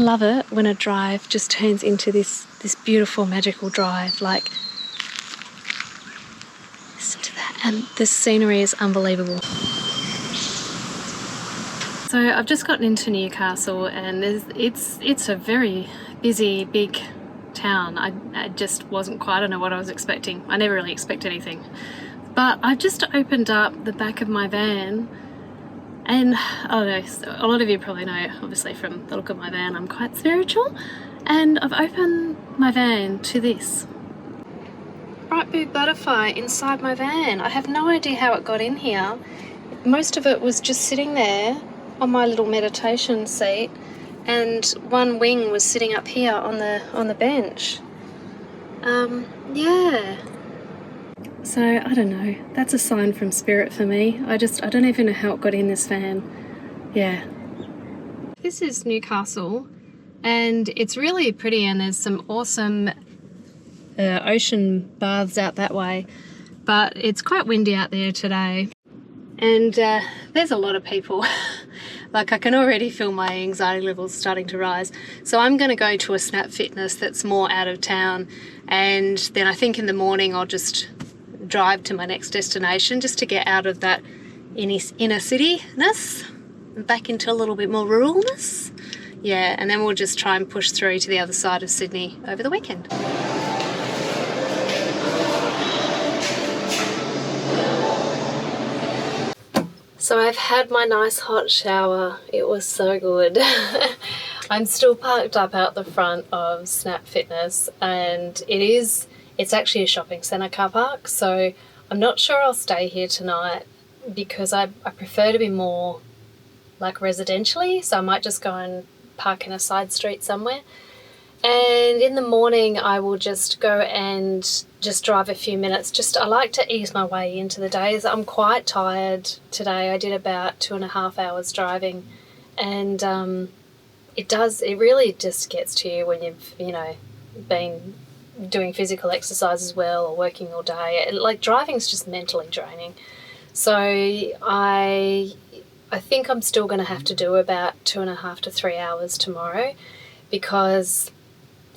love it when a drive just turns into this beautiful magical drive. Like, listen to that, and the scenery is unbelievable. So I've just gotten into Newcastle, and it's a very busy, big town. I just wasn't quite, I don't know what I was expecting. I never really expect anything. But I've just opened up the back of my van, and I don't know, a lot of you probably know, obviously from the look of my van, I'm quite spiritual, and I've opened my van to this bright blue butterfly inside my van. I have no idea how it got in here. Most of it was just sitting there on my little meditation seat, and one wing was sitting up here on the bench. Yeah. So I don't know. That's a sign from spirit for me. I don't even know how it got in this van. Yeah. This is Newcastle, and it's really pretty, and there's some awesome ocean baths out that way, but it's quite windy out there today, and there's a lot of people. Like, I can already feel my anxiety levels starting to rise. So I'm going to go to a Snap Fitness that's more out of town, and then I think in the morning I'll just drive to my next destination just to get out of that inner city-ness and back into a little bit more ruralness. Yeah, and then we'll just try and push through to the other side of Sydney over the weekend. So I've had my nice hot shower. It was so good. I'm still parked up out the front of Snap Fitness, and it's actually a shopping centre car park, so I'm not sure I'll stay here tonight because I prefer to be more like residentially, so I might just go and park in a side street somewhere. And in the morning I will just go and just drive a few minutes. I like to ease my way into the days. I'm quite tired today. I did about 2.5 hours driving, and it really just gets to you when you've, been doing physical exercise as well, or working all day. Like, driving's just mentally draining. So I think I'm still going to have to do about 2.5 to 3 hours tomorrow, because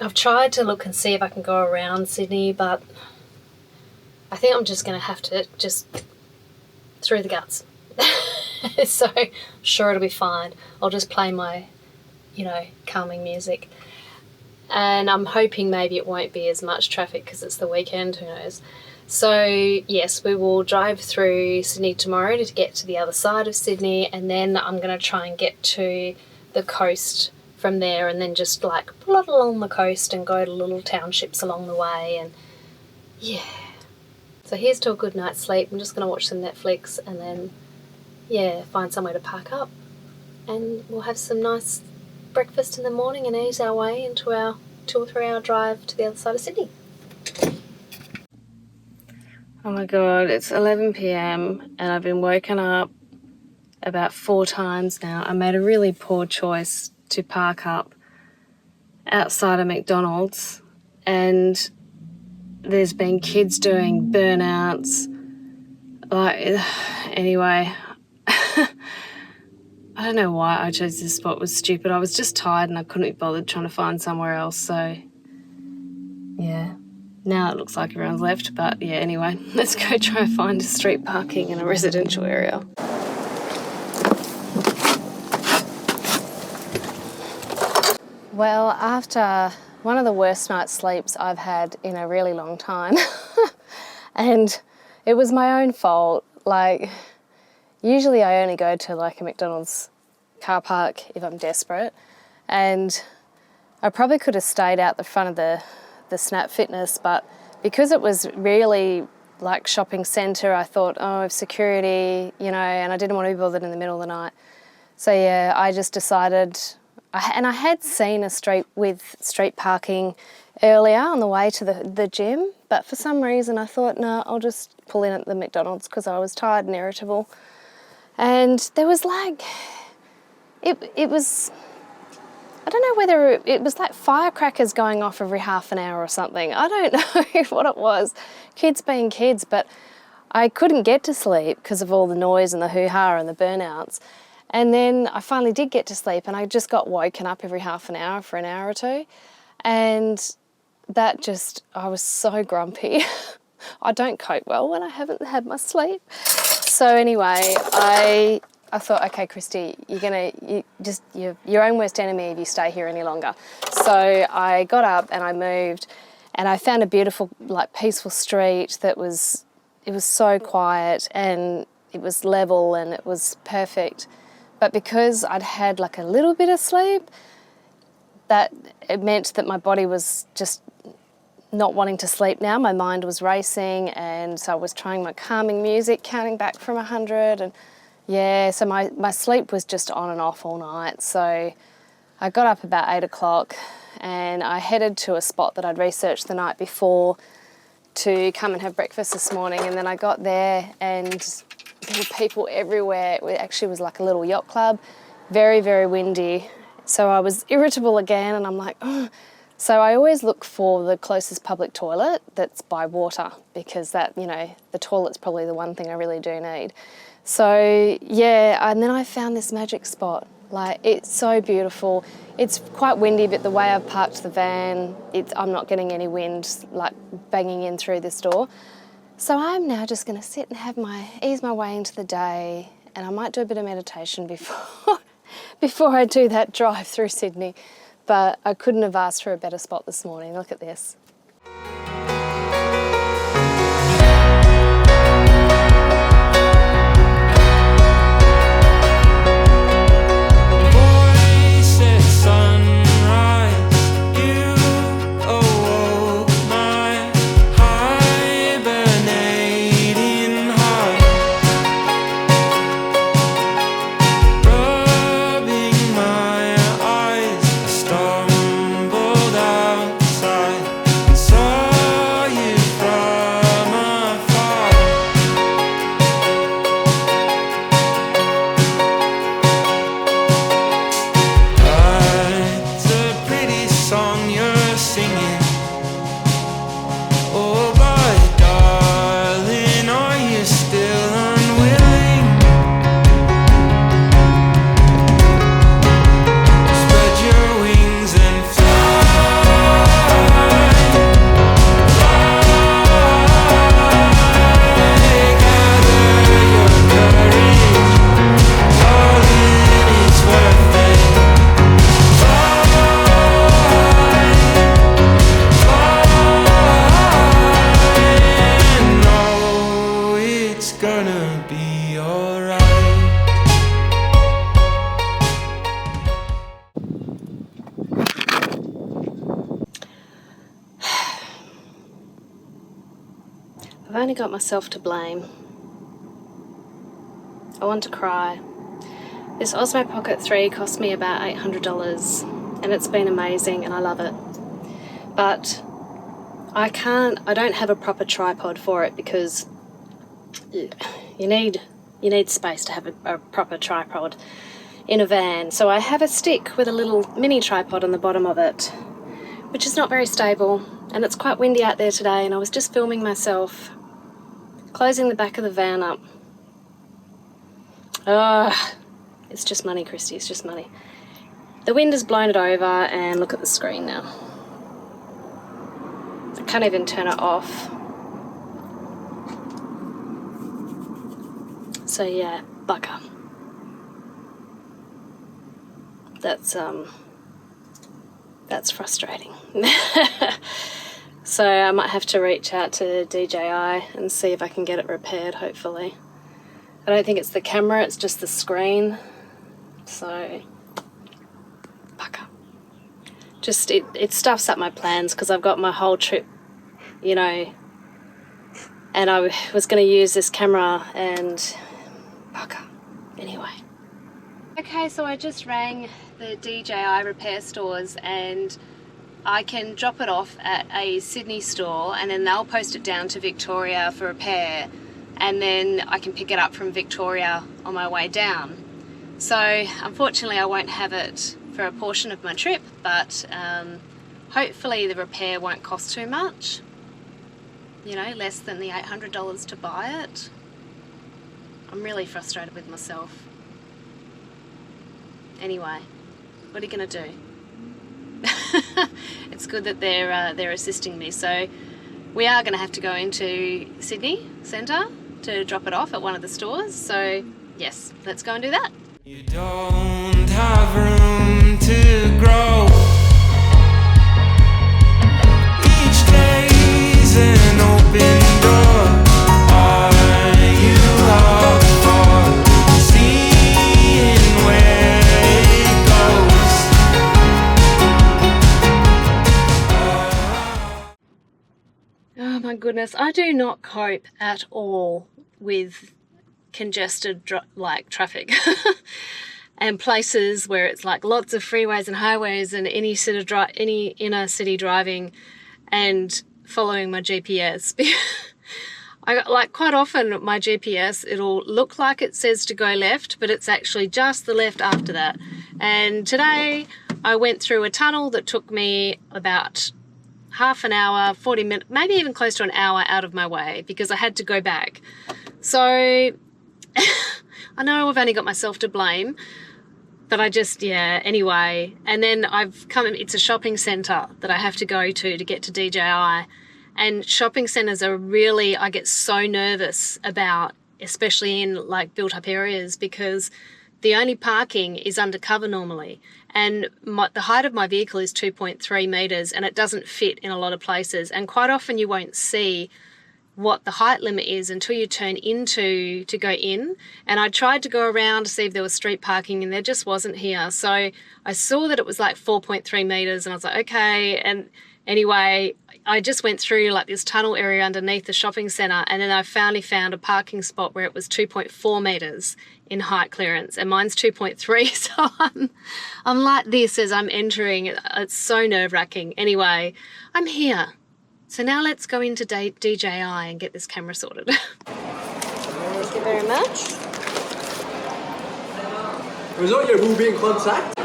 I've tried to look and see if I can go around Sydney, but I think I'm just going to have to just through the guts. So I'm sure it'll be fine. I'll just play my, calming music. And I'm hoping maybe it won't be as much traffic because it's the weekend, who knows. So yes, we will drive through Sydney tomorrow to get to the other side of Sydney, and then I'm going to try and get to the coast from there, and then just like plod along the coast and go to little townships along the way. And yeah, so here's to a good night's sleep. I'm just going to watch some Netflix and then find somewhere to park up, and we'll have some nice breakfast in the morning and ease our way into our 2 or 3 hour drive to the other side of Sydney. Oh my god, it's 11 p.m. and I've been woken up about 4 times now. I made a really poor choice to park up outside of McDonald's, and there's been kids doing burnouts. Anyway, I don't know why I chose this spot. It was stupid. I was just tired and I couldn't be bothered trying to find somewhere else. So yeah, now it looks like everyone's left, but yeah, anyway, let's go try and find a street parking in a residential area. Well, after one of the worst night's sleeps I've had in a really long time, and it was my own fault. Like, usually I only go to like a McDonald's car park if I'm desperate, and I probably could have stayed out the front of the Snap Fitness, but because it was really like shopping centre, I thought, oh, security, and I didn't want to be bothered in the middle of the night. So yeah, I just decided, and I had seen a street with street parking earlier on the way to the gym, but for some reason I thought, no, I'll just pull in at the McDonald's because I was tired and irritable. And there was like, it was, I don't know whether it was like firecrackers going off every half an hour or something. I don't know what it was, kids being kids, but I couldn't get to sleep because of all the noise and the hoo-ha and the burnouts. And then I finally did get to sleep, and I just got woken up every half an hour for an hour or two. And that just, I was so grumpy. I don't cope well when I haven't had my sleep. So anyway, I thought, okay, Christy, you're your own worst enemy if you stay here any longer. So I got up and I moved, and I found a beautiful, like, peaceful street it was so quiet, and it was level, and it was perfect. But because I'd had like a little bit of sleep, that it meant that my body was just not wanting to sleep now. My mind was racing, and so I was trying my calming music, counting back from 100, and yeah, so my sleep was just on and off all night. So I got up about 8 o'clock and I headed to a spot that I'd researched the night before to come and have breakfast this morning. And then I got there and there were people everywhere. It actually was like a little yacht club, very, very windy. So I was irritable again, and I'm like, oh. So I always look for the closest public toilet that's by water, because that, you know, the toilet's probably the one thing I really do need. So yeah, and then I found this magic spot. Like, it's so beautiful. It's quite windy, but the way I've parked the van, I'm not getting any wind like banging in through this door. So I'm now just going to sit and ease my way into the day, and I might do a bit of meditation before I do that drive through Sydney. But I couldn't have asked for a better spot this morning. Look at this. I've only got myself to blame. I want to cry. This Osmo Pocket 3 cost me about $800, and it's been amazing and I love it. But I don't have a proper tripod for it, because you need space to have a proper tripod in a van. So I have a stick with a little mini tripod on the bottom of it, which is not very stable, and it's quite windy out there today, and I was just filming myself closing the back of the van up. It's just money, Christy, it's just money. The wind has blown it over, and look at the screen now. I can't even turn it off. So yeah, bugger. That's frustrating. So I might have to reach out to DJI and see if I can get it repaired, hopefully. I don't think it's the camera, it's just the screen. So, bugger. Just, it stuffs up my plans, because I've got my whole trip, you know, and I was going to use this camera, and bugger. Anyway. Okay, so I just rang the DJI repair stores, and I can drop it off at a Sydney store, and then they'll post it down to Victoria for repair, and then I can pick it up from Victoria on my way down. So unfortunately I won't have it for a portion of my trip, but hopefully the repair won't cost too much, you know, less than the $800 to buy it. I'm really frustrated with myself. Anyway, what are you going to do? It's good that they're assisting me. So we are going to have to go into Sydney Centre to drop it off at one of the stores. So yes, let's go and do that. You don't have room to grow. Each day's an open door. Are you up for seeing where it goes? Oh my goodness, I do not cope at all with congested like traffic and places where it's like lots of freeways and highways and any inner city driving and following my GPS. Quite often my GPS, it'll look like it says to go left, but it's actually just the left after that. And today I went through a tunnel that took me about half an hour, 40 minutes, maybe even close to an hour out of my way because I had to go back. So I know I've only got myself to blame, but anyway. And then it's a shopping centre that I have to go to get to DJI. And shopping centres are really, I get so nervous about, especially in like built up areas, because the only parking is undercover normally. And the height of my vehicle is 2.3 metres and it doesn't fit in a lot of places. And quite often you won't see what the height limit is until you turn into to go in. And I tried to go around to see if there was street parking and there just wasn't here. So I saw that it was like 4.3 metres and I was like, okay. And anyway, I just went through like this tunnel area underneath the shopping centre and then I finally found a parking spot where it was 2.4 metres in height clearance and mine's 2.3. So I'm like this as I'm entering. It's so nerve-wracking. Anyway, I'm here. So now let's go into DJI and get this camera sorted. Thank you very much. Was that your will be in contact?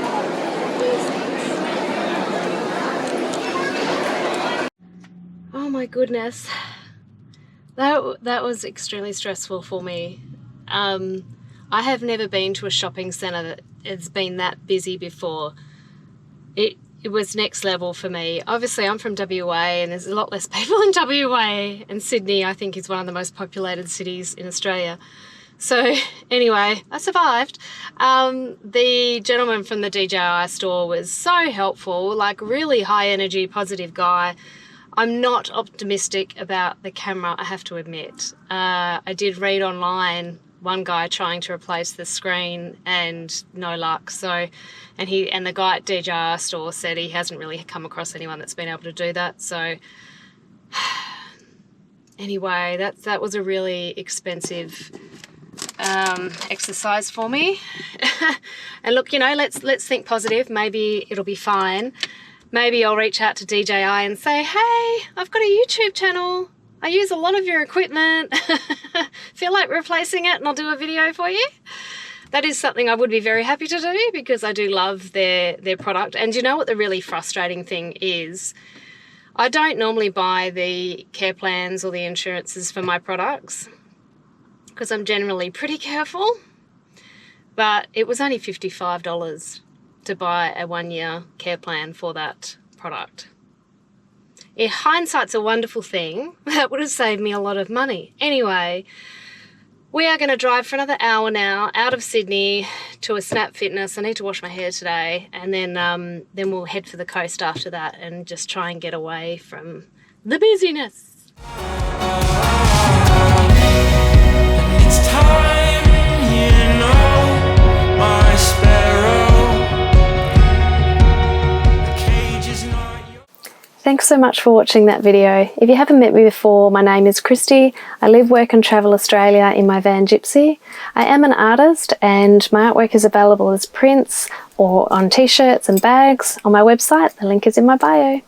Oh my goodness. That was extremely stressful for me. I have never been to a shopping centre that has been that busy before. It was next level for me. Obviously, I'm from WA and there's a lot less people in WA, and Sydney, I think, is one of the most populated cities in Australia. So anyway, I survived. The gentleman from the DJI store was so helpful, like really high energy, positive guy. I'm not optimistic about the camera, I have to admit. I did read online one guy trying to replace the screen and no luck. So, and the guy at DJI store said he hasn't really come across anyone that's been able to do that. So anyway, that was a really expensive exercise for me. And look, you know, let's think positive. Maybe it'll be fine. Maybe I'll reach out to DJI and say, hey, I've got a YouTube channel. I use a lot of your equipment. Feel like replacing it and I'll do a video for you? That is something I would be very happy to do because I do love their product. And you know what the really frustrating thing is? I don't normally buy the care plans or the insurances for my products because I'm generally pretty careful. But it was only $55 to buy a 1-year care plan for that product. Yeah, hindsight's a wonderful thing. That would have saved me a lot of money. Anyway, we are going to drive for another hour now out of Sydney to a Snap Fitness. I need to wash my hair today, and then we'll head for the coast after that and just try and get away from the busyness. It's time, you know, my sparrow. Thanks so much for watching that video. If you haven't met me before, my name is Christy. I live, work and travel Australia in my van Gypsy. I am an artist and my artwork is available as prints or on t-shirts and bags on my website. The link is in my bio.